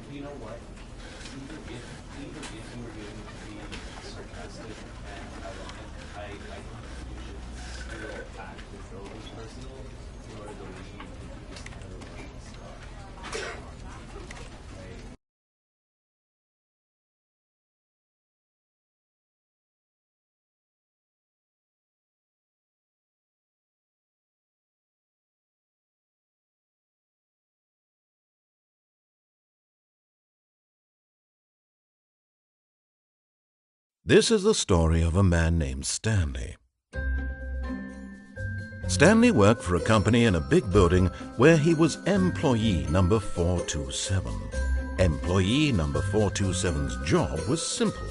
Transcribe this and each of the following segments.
You know what? Even if you were going to be sarcastic and ironic, I think you should still act as though it was personal in order to leave this kind of stuff. Right? This is the story of a man named Stanley. Stanley worked for a company in a big building where he was employee number 427. Employee number 427's job was simple.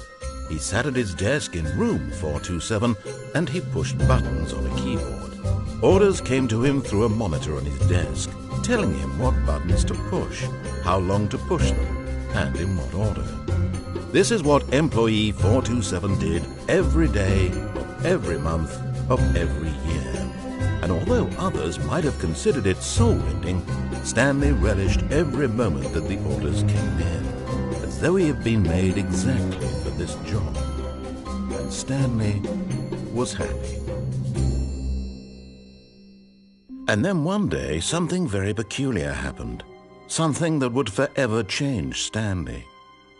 He sat at his desk in room 427 and he pushed buttons on a keyboard. Orders came to him through a monitor on his desk, telling him what buttons to push, how long to push them, and in what order. This is what employee 427 did every day of every month of every year. And although others might have considered it soul-ending, Stanley relished every moment that the orders came in, as though he had been made exactly for this job. And Stanley was happy. And then one day, something very peculiar happened. Something that would forever change Stanley.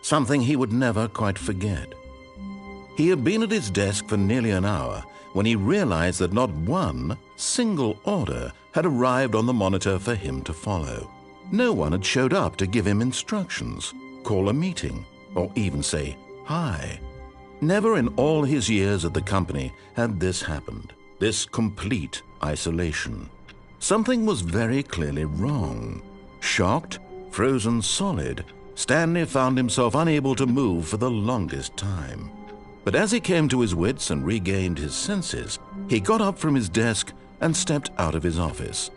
Something he would never quite forget. He had been at his desk for nearly an hour when he realized that not one single order had arrived on the monitor for him to follow. No one had showed up to give him instructions, call a meeting, or even say hi. Never in all his years at the company had this happened, this complete isolation. Something was very clearly wrong. Shocked, frozen solid, Stanley found himself unable to move for the longest time. But as he came to his wits and regained his senses, he got up from his desk and stepped out of his office.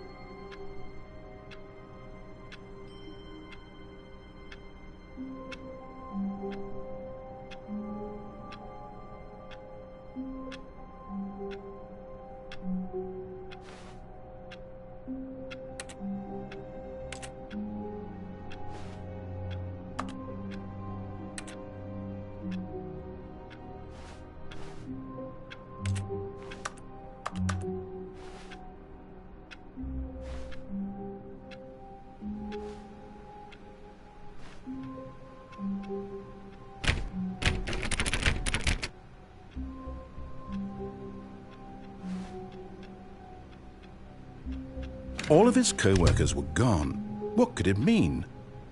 All of his co-workers were gone. What could it mean?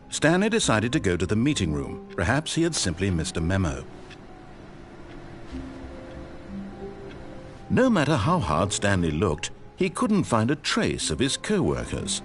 Stanley decided to go to the meeting room. Perhaps he had simply missed a memo. No matter how hard Stanley looked, he couldn't find a trace of his co-workers.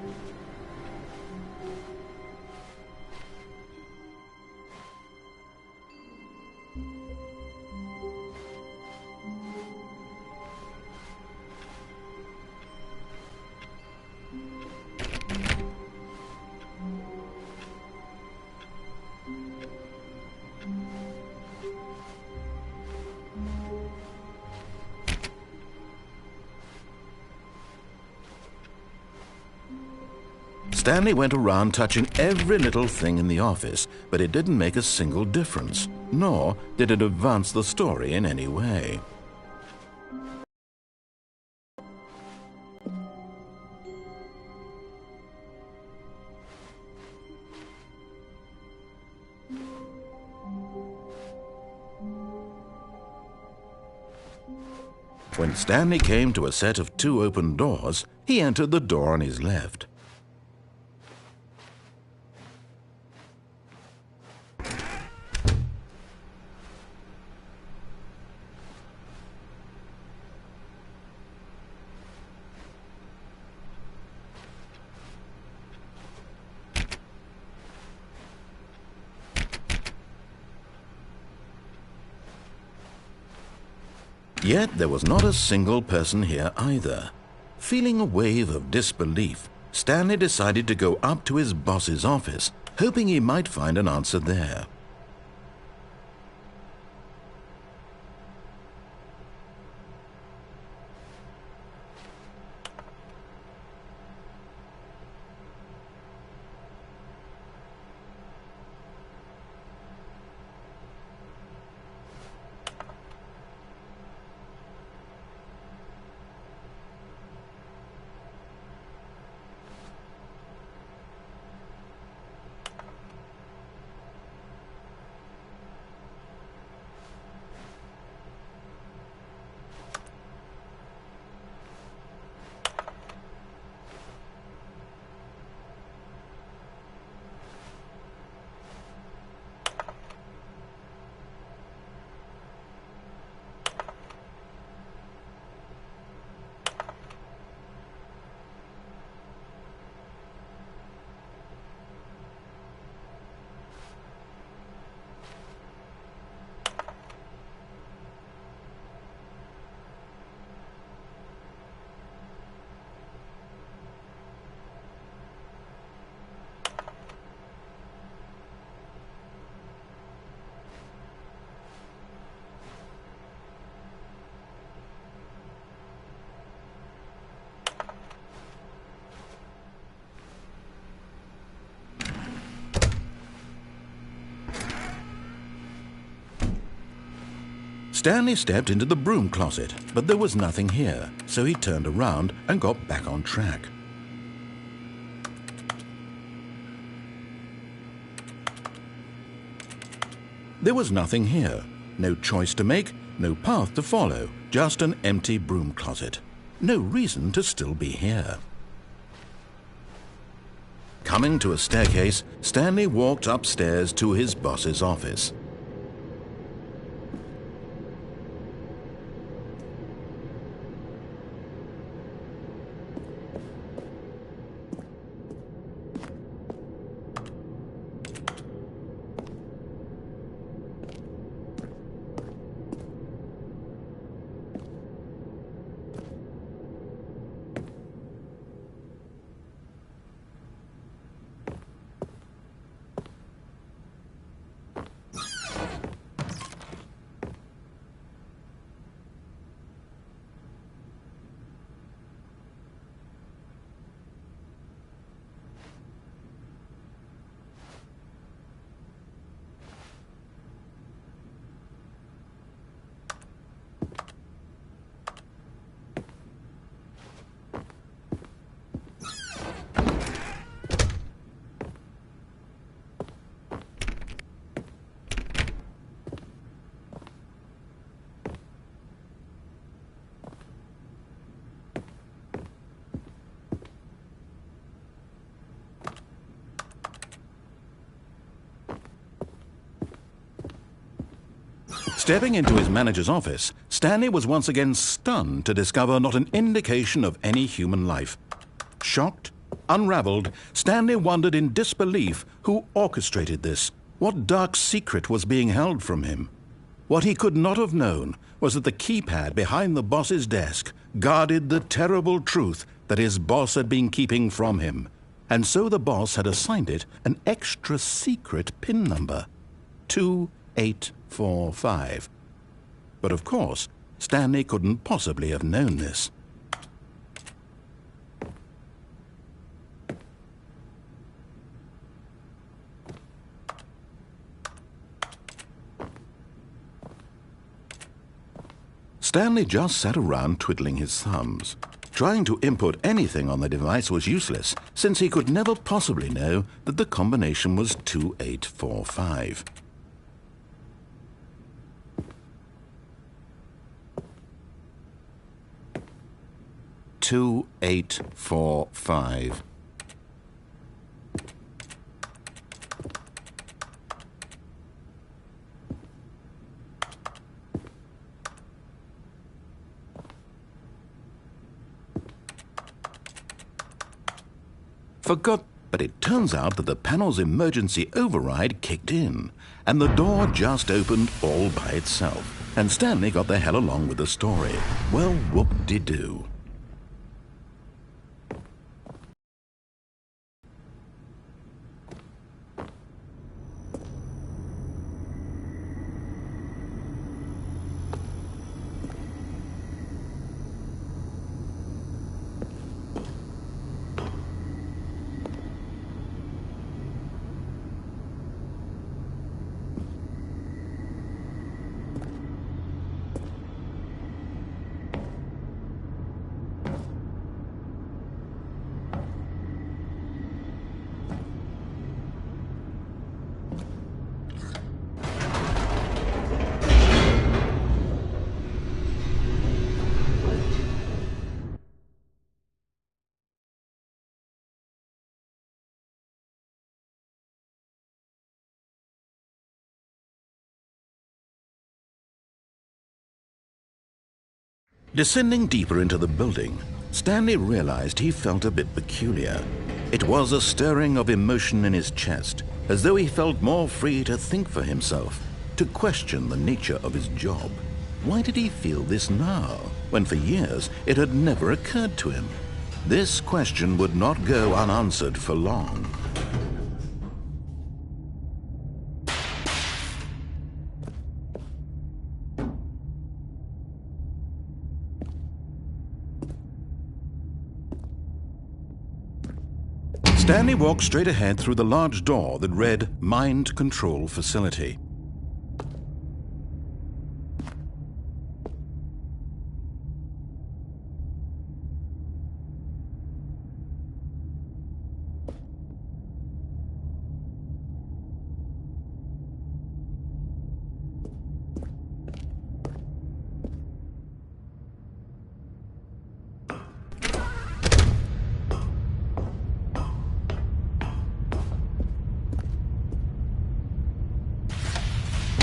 Stanley went around touching every little thing in the office, but it didn't make a single difference, nor did it advance the story in any way. When Stanley came to a set of 2 open doors, he entered the door on his left. Yet there was not a single person here either. Feeling a wave of disbelief, Stanley decided to go up to his boss's office hoping he might find an answer there. Stanley stepped into the broom closet, but there was nothing here, so he turned around and got back on track. There was nothing here. No choice to make, no path to follow, just an empty broom closet. No reason to still be here. Coming to a staircase, Stanley walked upstairs to his boss's office. Stepping into his manager's office, Stanley was once again stunned to discover not an indication of any human life. Shocked, unraveled, Stanley wondered in disbelief who orchestrated this. What dark secret was being held from him? What he could not have known was that the keypad behind the boss's desk guarded the terrible truth that his boss had been keeping from him. And so the boss had assigned it an extra secret PIN number, 2845. But of course, Stanley couldn't possibly have known this. Stanley just sat around twiddling his thumbs. Trying to input anything on the device was useless, since he could never possibly know that the combination was 2845. "2845. But it turns out that the panel's emergency override kicked in, and the door just opened all by itself, and Stanley got the hell along with the story. Well, whoop-de-doo. Descending deeper into the building, Stanley realized he felt a bit peculiar. It was a stirring of emotion in his chest, as though he felt more free to think for himself, to question the nature of his job. Why did he feel this now, when for years it had never occurred to him? This question would not go unanswered for long. Stanley walked straight ahead through the large door that read Mind Control Facility.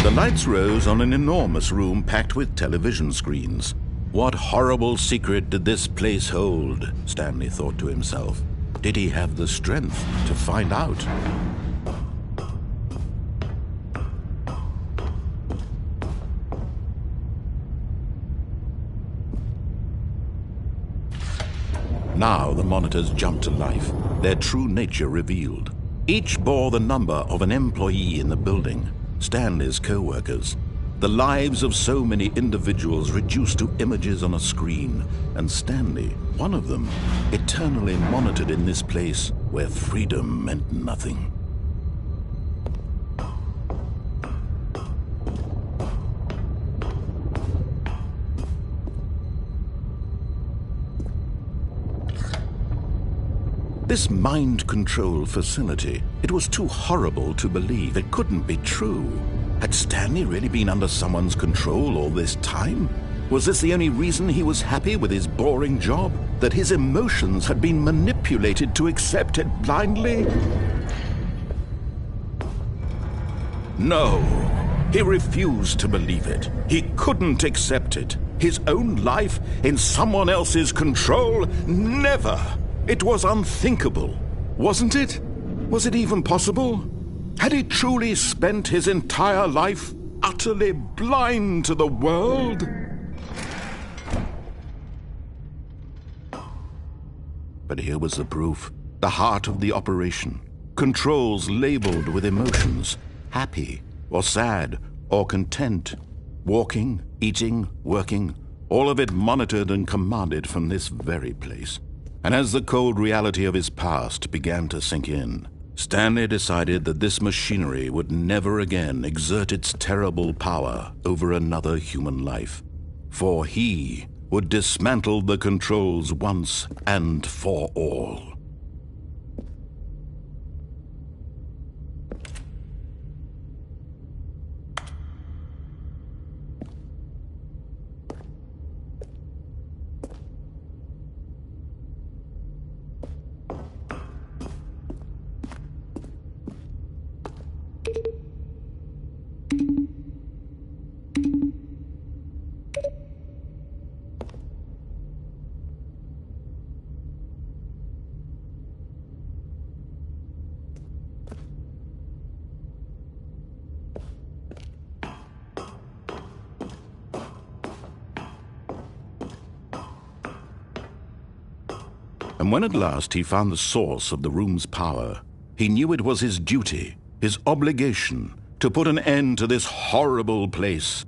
The lights rose on an enormous room packed with television screens. What horrible secret did this place hold? Stanley thought to himself. Did he have the strength to find out? Now the monitors jumped to life, their true nature revealed. Each bore the number of an employee in the building. Stanley's co-workers, the lives of so many individuals reduced to images on a screen, and Stanley, one of them, eternally monitored in this place where freedom meant nothing. This mind control facility, it was too horrible to believe. It couldn't be true. Had Stanley really been under someone's control all this time? Was this the only reason he was happy with his boring job? That his emotions had been manipulated to accept it blindly? No, he refused to believe it. He couldn't accept it. His own life in someone else's control? Never! It was unthinkable, wasn't it? Was it even possible? Had he truly spent his entire life utterly blind to the world? But here was the proof, the heart of the operation. Controls labeled with emotions, happy or sad or content. Walking, eating, working, all of it monitored and commanded from this very place. And as the cold reality of his past began to sink in, Stanley decided that this machinery would never again exert its terrible power over another human life. For he would dismantle the controls once and for all. And when at last he found the source of the room's power, he knew it was his duty, his obligation, to put an end to this horrible place.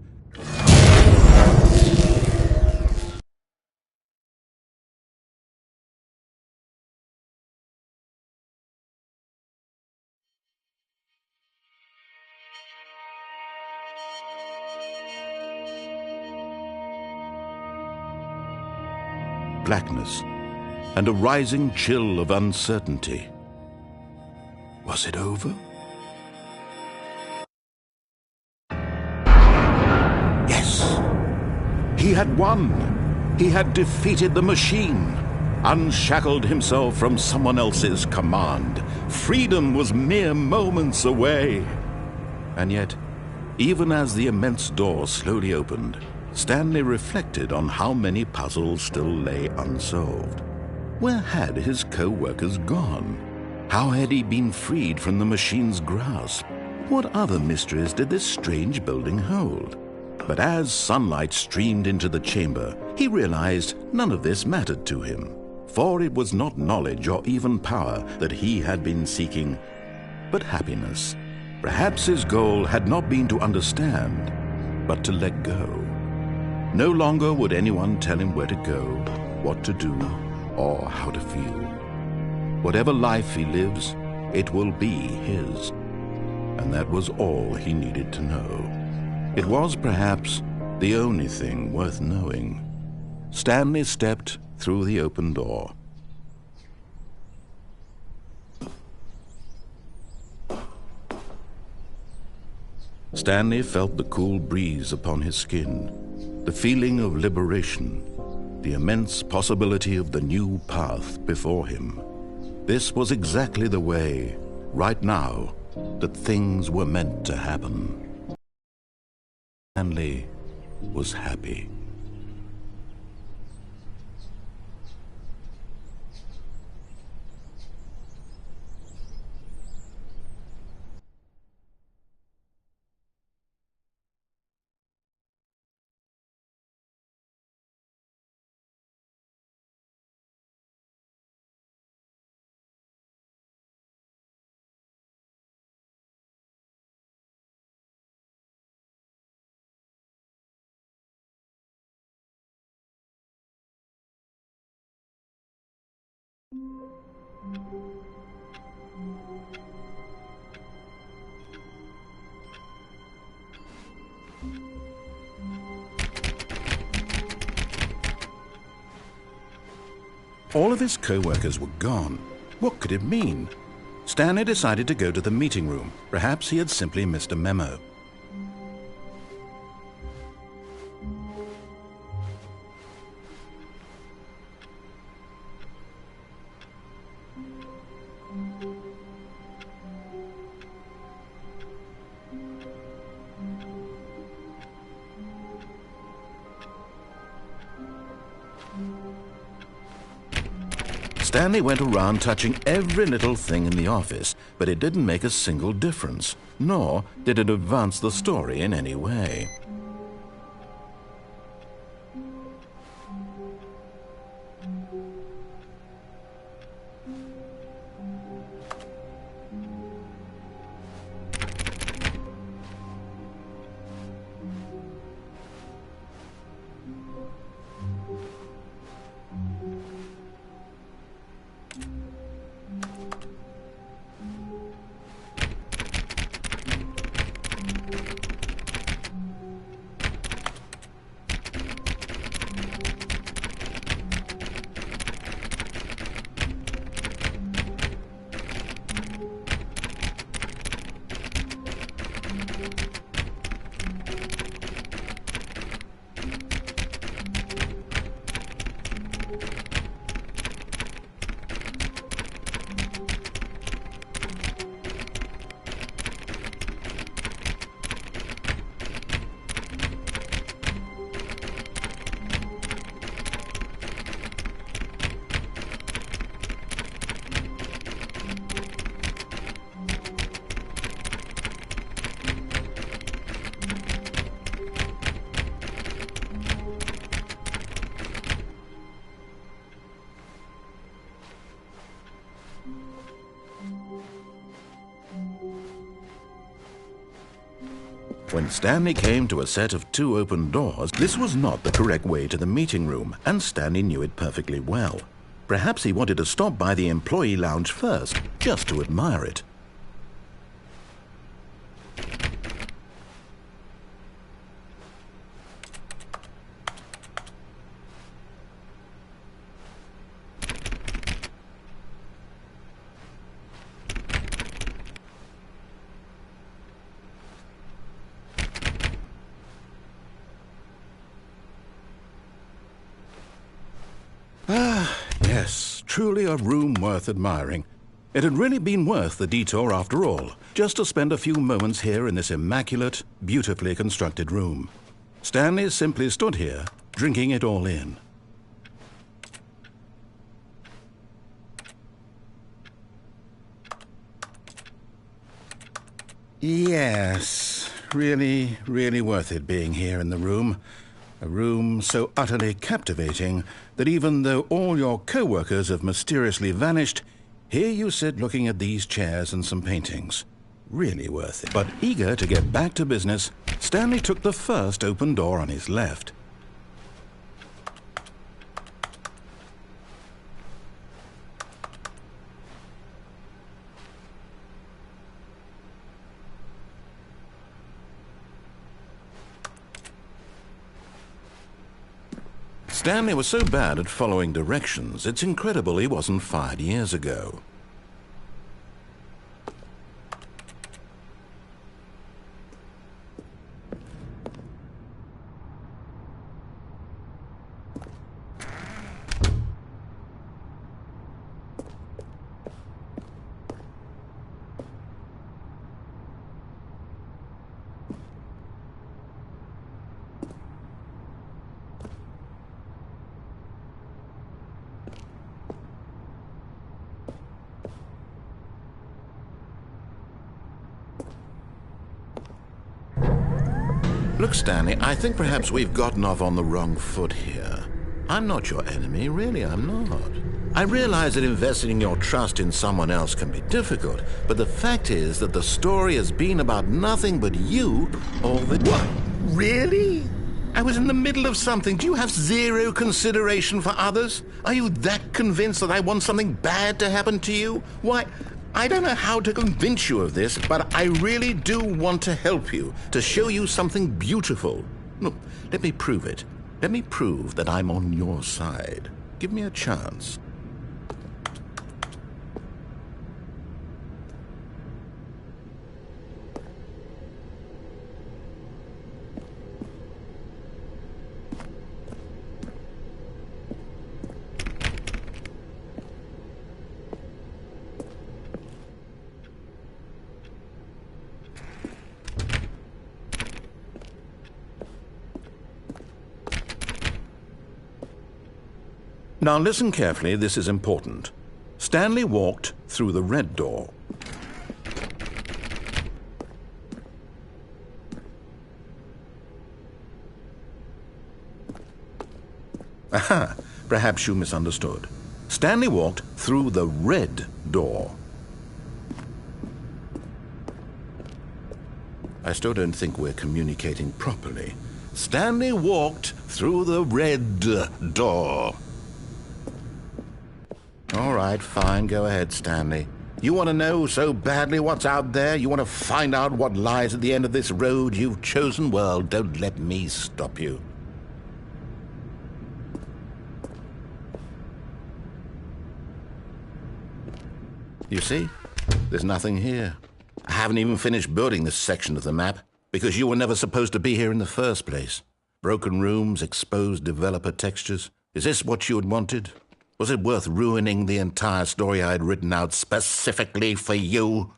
Blackness and a rising chill of uncertainty. Was it over? Yes! He had won! He had defeated the machine, unshackled himself from someone else's command. Freedom was mere moments away. And yet, even as the immense door slowly opened, Stanley reflected on how many puzzles still lay unsolved. Where had his co-workers gone? How had he been freed from the machine's grasp? What other mysteries did this strange building hold? But as sunlight streamed into the chamber, he realized none of this mattered to him, for it was not knowledge or even power that he had been seeking, but happiness. Perhaps his goal had not been to understand, but to let go. No longer would anyone tell him where to go, what to do, or how to feel. Whatever life he lives, it will be his. And that was all he needed to know. It was perhaps the only thing worth knowing. Stanley stepped through the open door. Stanley felt the cool breeze upon his skin, the feeling of liberation, the immense possibility of the new path before him. This was exactly the way, right now, that things were meant to happen. Stanley was happy. All of his co-workers were gone. What could it mean? Stanley decided to go to the meeting room. Perhaps he had simply missed a memo. Stanley went around touching every little thing in the office, but it didn't make a single difference, nor did it advance the story in any way. When Stanley came to a set of 2 open doors, this was not the correct way to the meeting room, and Stanley knew it perfectly well. Perhaps he wanted to stop by the employee lounge first, just to admire it. Yes, truly a room worth admiring. It had really been worth the detour after all, just to spend a few moments here in this immaculate, beautifully constructed room. Stanley simply stood here, drinking it all in. Yes, really, really worth it being here in the room. A room so utterly captivating that even though all your co-workers have mysteriously vanished, here you sit looking at these chairs and some paintings. Really worth it. But eager to get back to business, Stanley took the first open door on his left. Stanley was so bad at following directions, it's incredible he wasn't fired years ago. Look, Stanley, I think perhaps we've gotten off on the wrong foot here. I'm not your enemy, really, I'm not. I realize that investing your trust in someone else can be difficult, but the fact is that the story has been about nothing but you all the time. What? Really? I was in the middle of something. Do you have zero consideration for others? Are you that convinced that I want something bad to happen to you? Why, I don't know how to convince you of this, but I really do want to help you, to show you something beautiful. Look, let me prove it. Let me prove that I'm on your side. Give me a chance. Now listen carefully, this is important. Stanley walked through the red door. Aha, perhaps you misunderstood. Stanley walked through the red door. I still don't think we're communicating properly. Stanley walked through the red door. All right, fine, go ahead, Stanley. You want to know so badly what's out there? You want to find out what lies at the end of this road you've chosen? Well, don't let me stop you. You see? There's nothing here. I haven't even finished building this section of the map, because you were never supposed to be here in the first place. Broken rooms, exposed developer textures. Is this what you had wanted? Was it worth ruining the entire story I had written out specifically for you?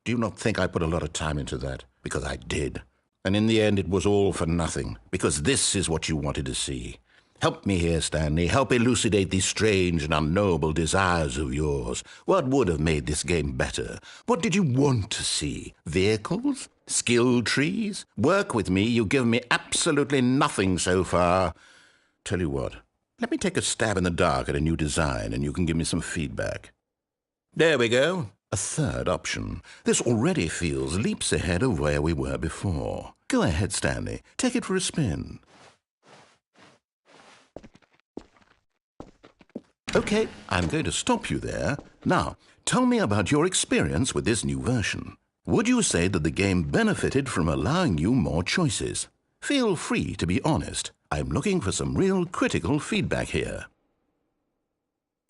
Do you not think I put a lot of time into that? Because I did. And in the end, it was all for nothing, because this is what you wanted to see. Help me here, Stanley. Help elucidate these strange and unknowable desires of yours. What would have made this game better? What did you want to see? Vehicles? Skill trees? Work with me. You've given me absolutely nothing so far. Tell you what. Let me take a stab in the dark at a new design, and you can give me some feedback. There we go. A third option. This already feels leaps ahead of where we were before. Go ahead, Stanley. Take it for a spin. Okay, I'm going to stop you there. Now, tell me about your experience with this new version. Would you say that the game benefited from allowing you more choices? Feel free to be honest. I'm looking for some real critical feedback here.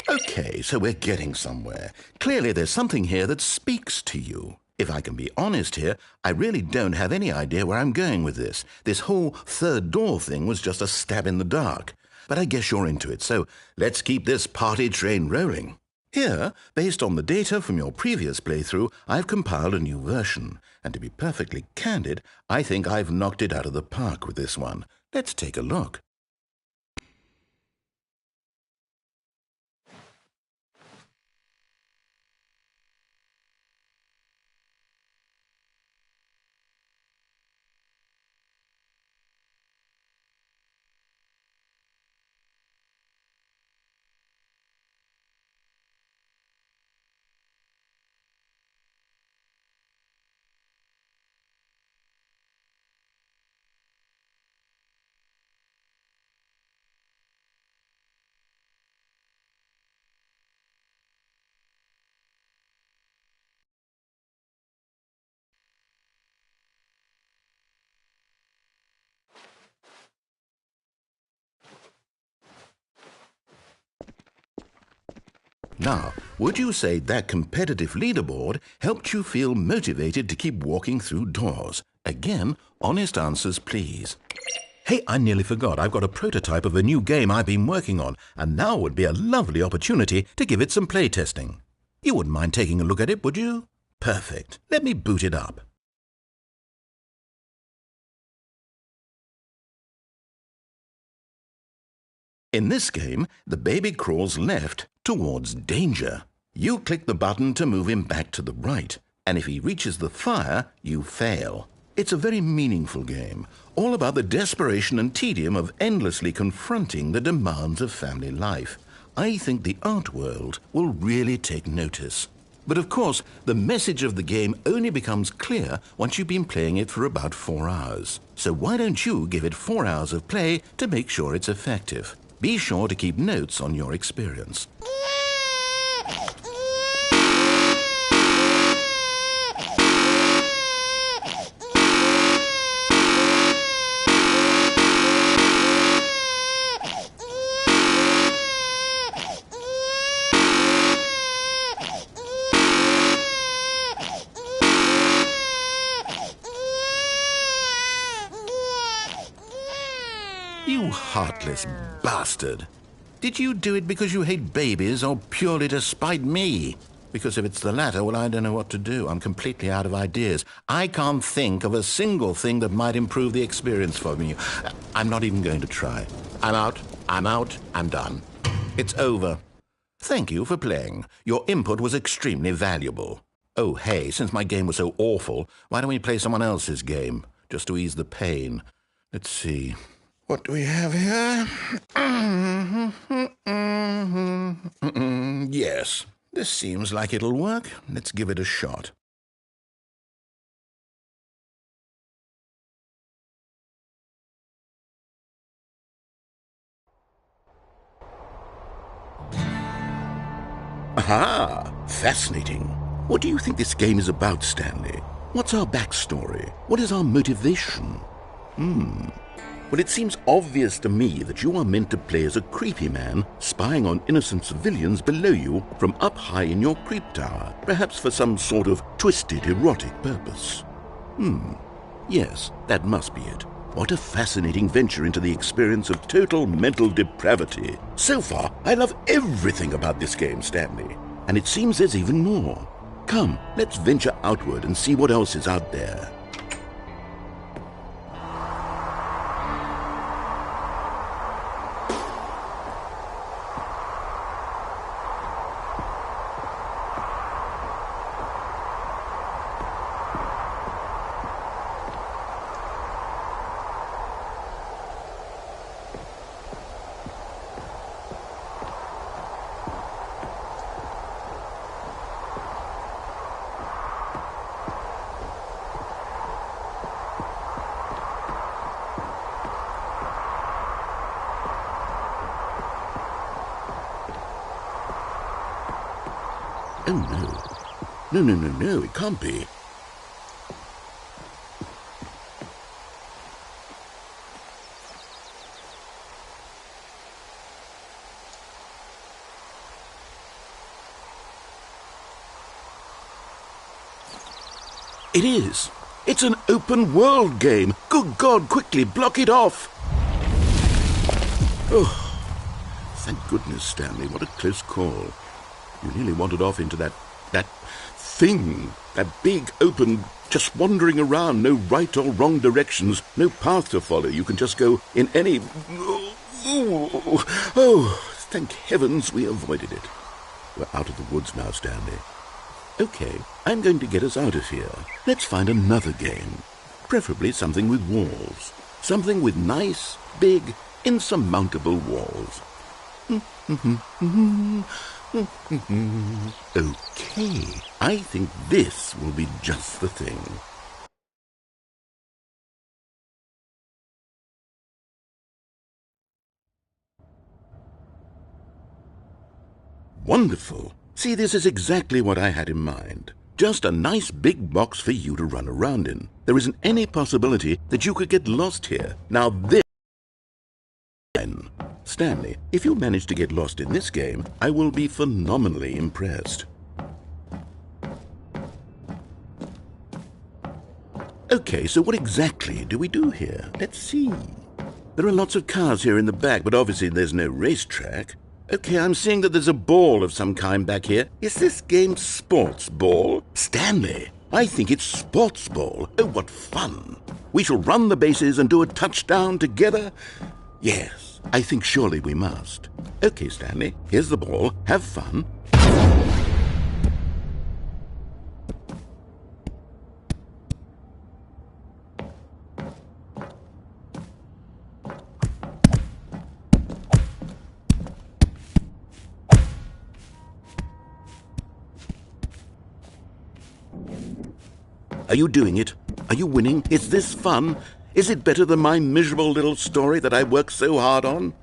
Okay, so we're getting somewhere. Clearly there's something here that speaks to you. If I can be honest here, I really don't have any idea where I'm going with this. This whole third door thing was just a stab in the dark. But I guess you're into it, so let's keep this party train rolling. Here, based on the data from your previous playthrough, I've compiled a new version. And to be perfectly candid, I think I've knocked it out of the park with this one. Let's take a look. Now, would you say that competitive leaderboard helped you feel motivated to keep walking through doors? Again, honest answers, please. Hey, I nearly forgot. I've got a prototype of a new game I've been working on, and now would be a lovely opportunity to give it some playtesting. You wouldn't mind taking a look at it, would you? Perfect. Let me boot it up. In this game, the baby crawls left towards danger. You click the button to move him back to the right, and if he reaches the fire, you fail. It's a very meaningful game, all about the desperation and tedium of endlessly confronting the demands of family life. I think the art world will really take notice. But of course, the message of the game only becomes clear once you've been playing it for about 4 hours. So why don't you give it 4 hours of play to make sure it's effective? Be sure to keep notes on your experience. You heartless bastard. Did you do it because you hate babies or purely to spite me? Because if it's the latter, well, I don't know what to do. I'm completely out of ideas. I can't think of a single thing that might improve the experience for me. I'm not even going to try. I'm out, I'm done. It's over. Thank you for playing. Your input was extremely valuable. Oh, hey, since my game was so awful, why don't we play someone else's game, just to ease the pain? Let's see. What do we have here? Yes, this seems like it'll work. Let's give it a shot. Aha! Fascinating. What do you think this game is about, Stanley? What's our backstory? What is our motivation? Well, it seems obvious to me that you are meant to play as a creepy man spying on innocent civilians below you from up high in your creep tower, perhaps for some sort of twisted erotic purpose. Yes, that must be it. What a fascinating venture into the experience of total mental depravity. So far, I love everything about this game, Stanley. And it seems there's even more. Come, let's venture outward and see what else is out there. Oh, no. No, it can't be. It is. It's an open world game. Good God, quickly block it off. Oh, thank goodness, Stanley. What a close call. You nearly wandered off into that thing, that big open just wandering around, no right or wrong directions, no path to follow. You can just go in any... Oh, thank heavens we avoided it. We're out of the woods now, Stanley. Okay, I'm going to get us out of here. Let's find another game. Preferably something with walls. Something with nice, big, insurmountable walls. Okay, I think this will be just the thing. Wonderful. See, this is exactly what I had in mind. Just a nice big box for you to run around in. There isn't any possibility that you could get lost here. Now this... Stanley, if you manage to get lost in this game, I will be phenomenally impressed. Okay, so what exactly do we do here? Let's see. There are lots of cars here in the back, but obviously there's no racetrack. Okay, I'm seeing that there's a ball of some kind back here. Is this game sports ball? Stanley, I think it's sports ball. Oh, what fun. We shall run the bases and do a touchdown together. Yes, I think surely we must. Okay, Stanley, here's the ball. Have fun. Are you doing it? Are you winning? Is this fun? Is it better than my miserable little story that I worked so hard on?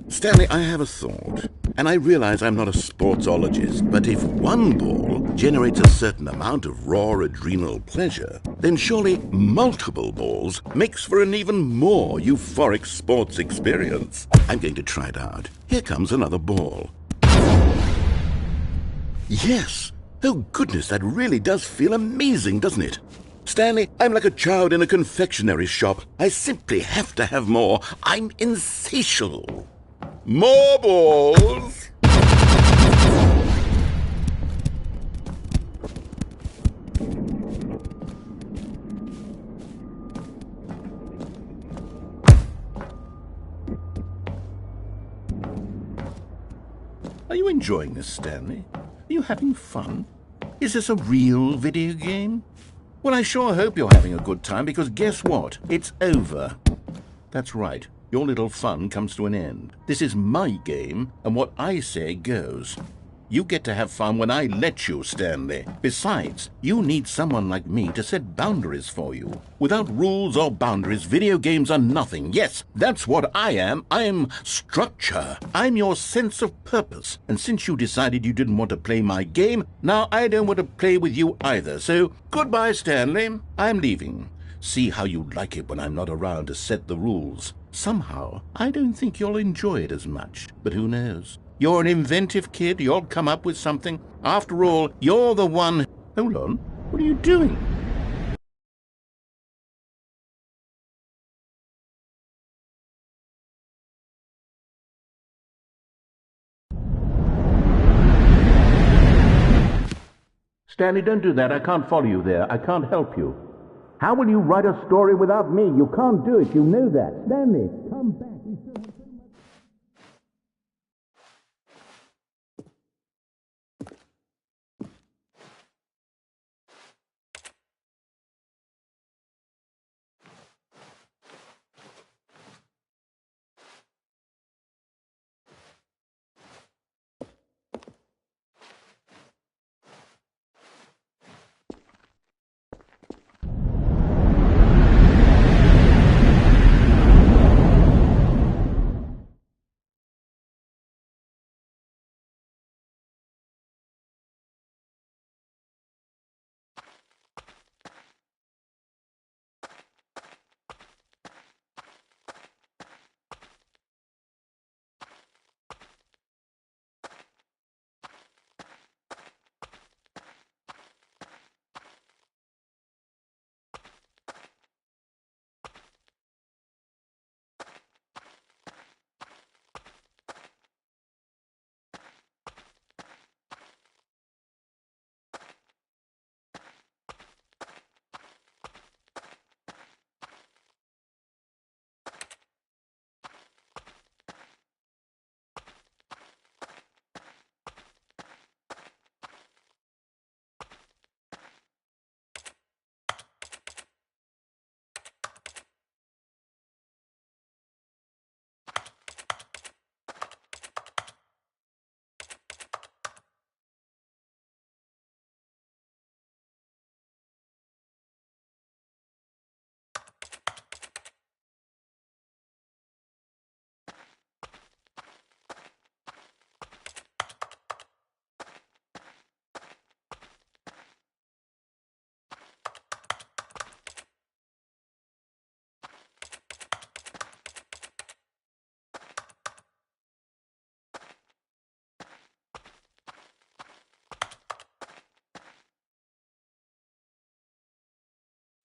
Stanley, I have a thought, and I realize I'm not a sportsologist, but if one ball generates a certain amount of raw adrenal pleasure, then surely multiple balls makes for an even more euphoric sports experience. I'm going to try it out. Here comes another ball. Yes! Oh goodness, that really does feel amazing, doesn't it? Stanley, I'm like a child in a confectionery shop. I simply have to have more. I'm insatiable. More balls! Are you enjoying this, Stanley? Are you having fun? Is this a real video game? Well, I sure hope you're having a good time, because guess what? It's over. That's right. Your little fun comes to an end. This is my game, and what I say goes. You get to have fun when I let you, Stanley. Besides, you need someone like me to set boundaries for you. Without rules or boundaries, video games are nothing. Yes, that's what I am. I'm structure. I'm your sense of purpose. And since you decided you didn't want to play my game, now I don't want to play with you either. So, goodbye, Stanley. I'm leaving. See how you like it when I'm not around to set the rules. Somehow, I don't think you'll enjoy it as much. But who knows? You're an inventive kid. You'll come up with something. After all, you're the one... Hold on. What are you doing? Stanley, don't do that. I can't follow you there. I can't help you. How will you write a story without me? You can't do it. You know that. Stanley, come back.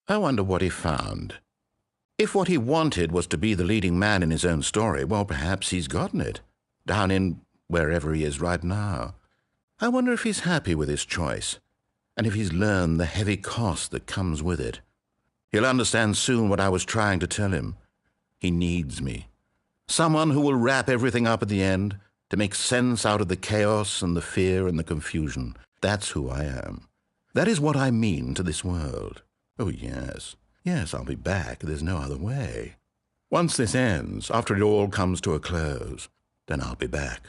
I wonder what he found. If what he wanted was to be the leading man in his own story, well, perhaps he's gotten it, down in wherever he is right now. I wonder if he's happy with his choice, and if he's learned the heavy cost that comes with it. He'll understand soon what I was trying to tell him. He needs me. Someone who will wrap everything up at the end, to make sense out of the chaos and the fear and the confusion. That's who I am. That is what I mean to this world. Oh, yes. Yes, I'll be back. There's no other way. Once this ends, after it all comes to a close, then I'll be back.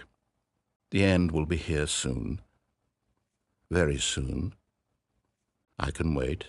The end will be here soon. Very soon. I can wait.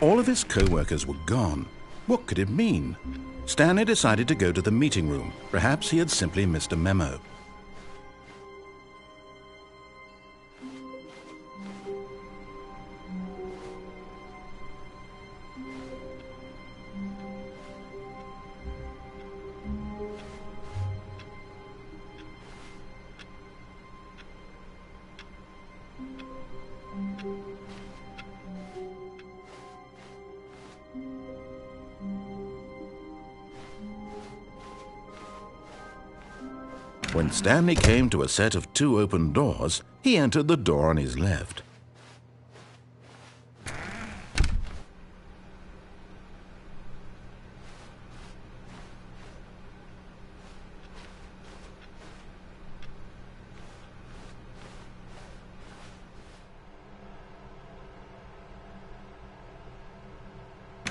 All of his co-workers were gone. What could it mean? Stanley decided to go to the meeting room. Perhaps he had simply missed a memo. When Stanley came to a set of 2 open doors, he entered the door on his left.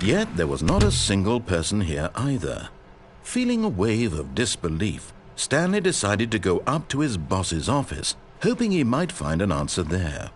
Yet there was not a single person here either. Feeling a wave of disbelief, Stanley decided to go up to his boss's office, hoping he might find an answer there.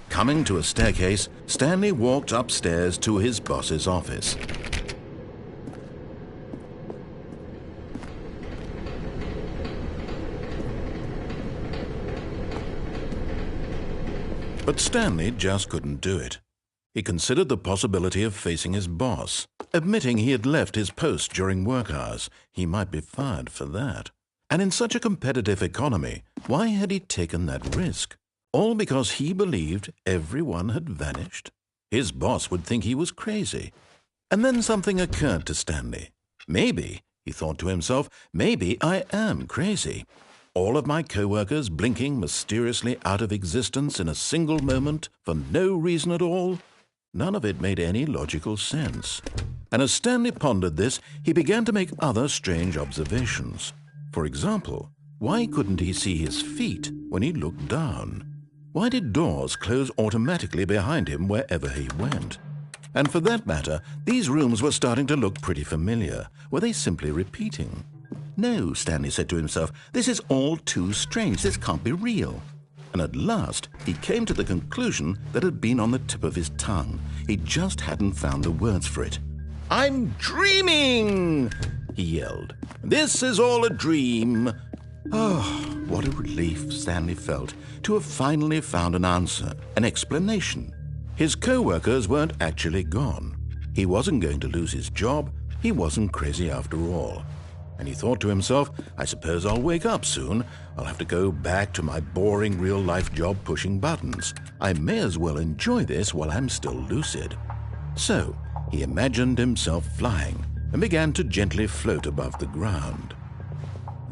Coming to a staircase, Stanley walked upstairs to his boss's office. But Stanley just couldn't do it. He considered the possibility of facing his boss. Admitting he had left his post during work hours, he might be fired for that. And in such a competitive economy, why had he taken that risk? All because he believed everyone had vanished? His boss would think he was crazy. And then something occurred to Stanley. Maybe, he thought to himself, maybe I am crazy. All of my co-workers blinking mysteriously out of existence in a single moment for no reason at all? None of it made any logical sense. And as Stanley pondered this, he began to make other strange observations. For example, why couldn't he see his feet when he looked down? Why did doors close automatically behind him wherever he went? And for that matter, these rooms were starting to look pretty familiar. Were they simply repeating? No, Stanley said to himself, this is all too strange. This can't be real. And at last, he came to the conclusion that had been on the tip of his tongue. He just hadn't found the words for it. "I'm dreaming!" he yelled. "This is all a dream." Oh, what a relief Stanley felt to have finally found an answer, an explanation. His co-workers weren't actually gone. He wasn't going to lose his job. He wasn't crazy after all. And he thought to himself, I suppose I'll wake up soon. I'll have to go back to my boring real-life job pushing buttons. I may as well enjoy this while I'm still lucid. So, He imagined himself flying and began to gently float above the ground.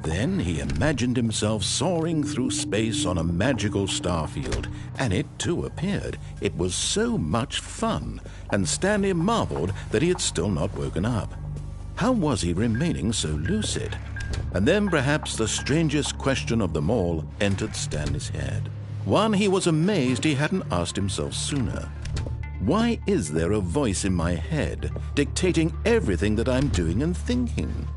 Then he imagined himself soaring through space on a magical starfield, and it too appeared. It was so much fun, and Stanley marveled that he had still not woken up. How was he remaining so lucid? And then perhaps the strangest question of them all entered Stanley's head. One he was amazed he hadn't asked himself sooner. Why is there a voice in my head dictating everything that I'm doing and thinking?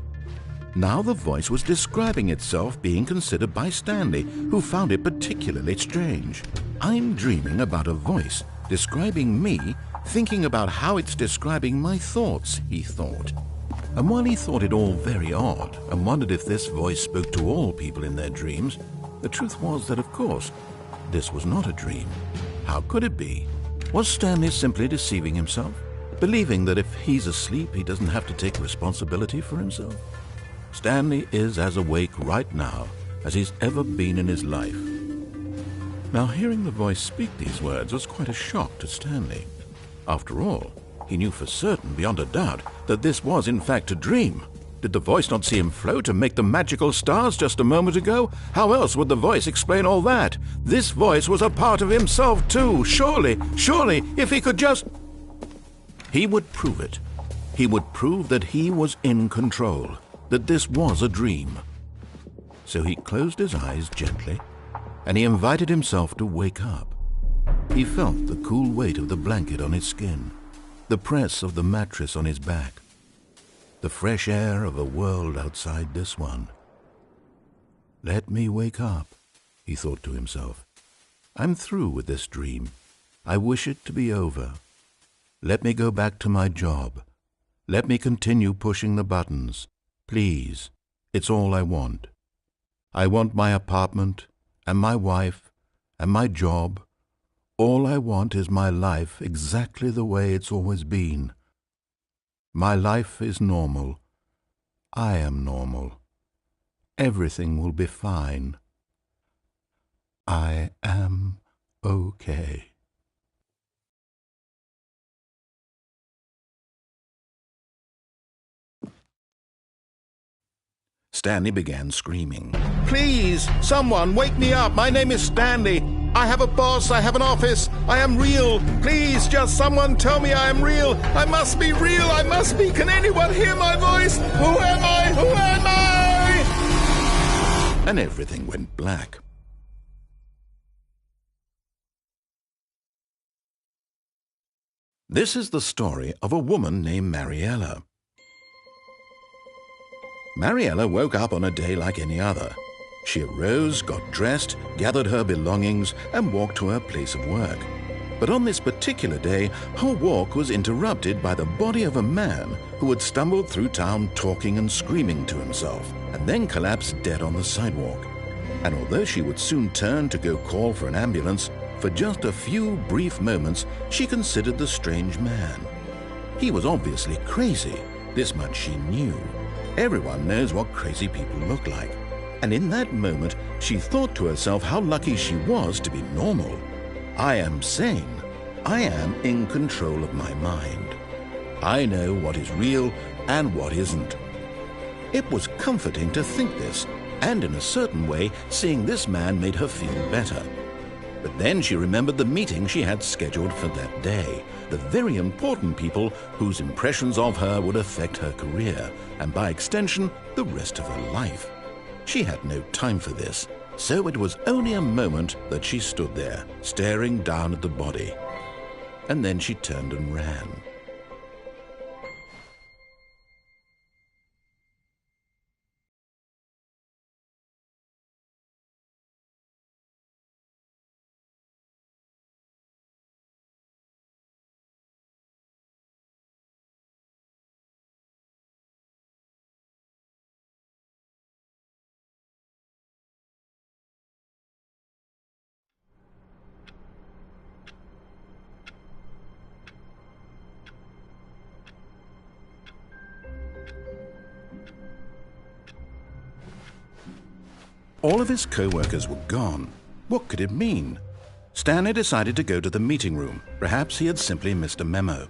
Now the voice was describing itself being considered by Stanley, who found it particularly strange. I'm dreaming about a voice describing me, thinking about how it's describing my thoughts, he thought. And while he thought it all very odd and wondered if this voice spoke to all people in their dreams, the truth was that, of course, this was not a dream. How could it be? Was Stanley simply deceiving himself, believing that if he's asleep, he doesn't have to take responsibility for himself? Stanley is as awake right now as he's ever been in his life. Now, hearing the voice speak these words was quite a shock to Stanley. After all, he knew for certain, beyond a doubt, that this was in fact a dream. Did the voice not see him float and make the magical stars just a moment ago? How else would the voice explain all that? This voice was a part of himself too. Surely, if he could just... He would prove it. He would prove that he was in control, that this was a dream. So he closed his eyes gently, and he invited himself to wake up. He felt the cool weight of the blanket on his skin, the press of the mattress on his back, the fresh air of a world outside this one. Let me wake up, he thought to himself. I'm through with this dream. I wish it to be over. Let me go back to my job. Let me continue pushing the buttons. Please, it's all I want. I want my apartment and my wife and my job. All I want is my life exactly the way it's always been. My life is normal. I am normal. Everything will be fine. I am okay. Stanley began screaming. Please, someone, wake me up. My name is Stanley. I have a boss. I have an office. I am real. Please, just someone tell me I am real. I must be real. I must be. Can anyone hear my voice? Who am I? Who am I? And everything went black. This is the story of a woman named Mariella. Mariella woke up on a day like any other. She arose, got dressed, gathered her belongings, and walked to her place of work. But on this particular day, her walk was interrupted by the body of a man who had stumbled through town talking and screaming to himself, and then collapsed dead on the sidewalk. And although she would soon turn to go call for an ambulance, for just a few brief moments she considered the strange man. He was obviously crazy, this much she knew. Everyone knows what crazy people look like. And in that moment, she thought to herself how lucky she was to be normal. I am sane. I am in control of my mind. I know what is real and what isn't. It was comforting to think this, and in a certain way, seeing this man made her feel better. But then she remembered the meeting she had scheduled for that day, the very important people whose impressions of her would affect her career, and by extension, the rest of her life. She had no time for this, so it was only a moment that she stood there, staring down at the body. And then she turned and ran. All of his co-workers were gone. What could it mean? Stanley decided to go to the meeting room. Perhaps he had simply missed a memo.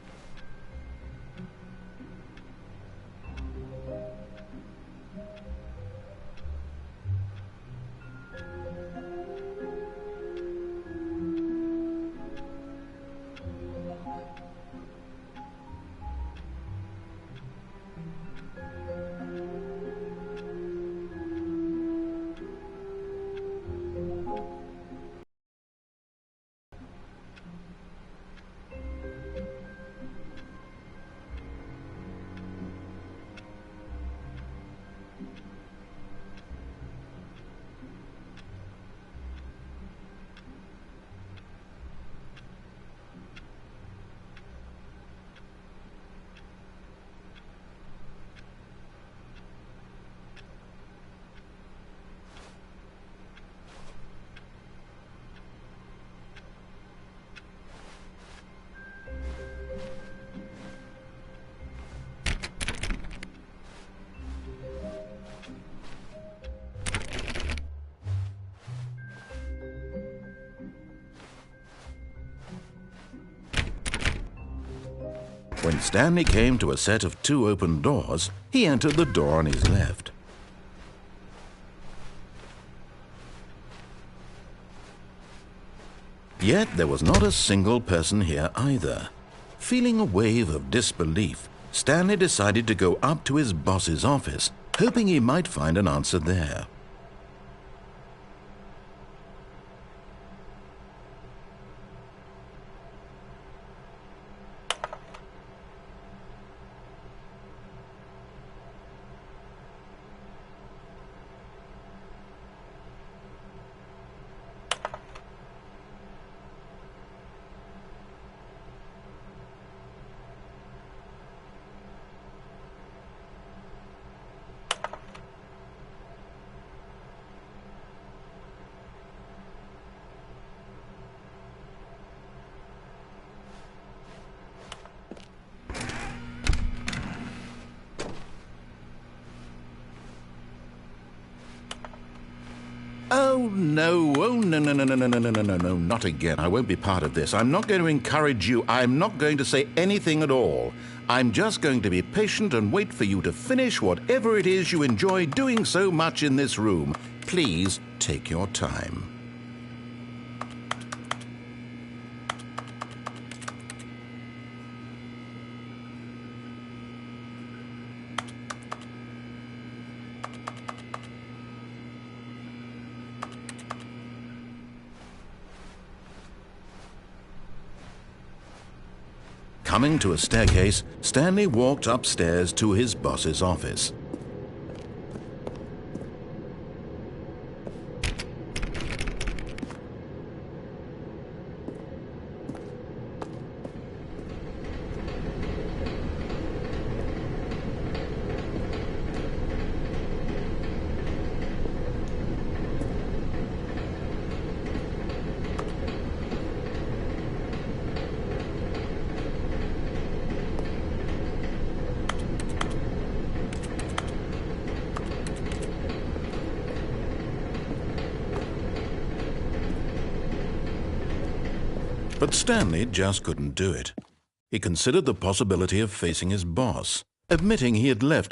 When Stanley came to a set of 2 open doors, he entered the door on his left. Yet there was not a single person here either. Feeling a wave of disbelief, Stanley decided to go up to his boss's office, hoping he might find an answer there. Oh, no, no, not again. I won't be part of this. I'm not going to encourage you. I'm not going to say anything at all. I'm just going to be patient and wait for you to finish whatever it is you enjoy doing so much in this room. Please take your time. Coming to a staircase, Stanley walked upstairs to his boss's office. But Stanley just couldn't do it. He considered the possibility of facing his boss, admitting he had left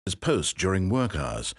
his post during work hours.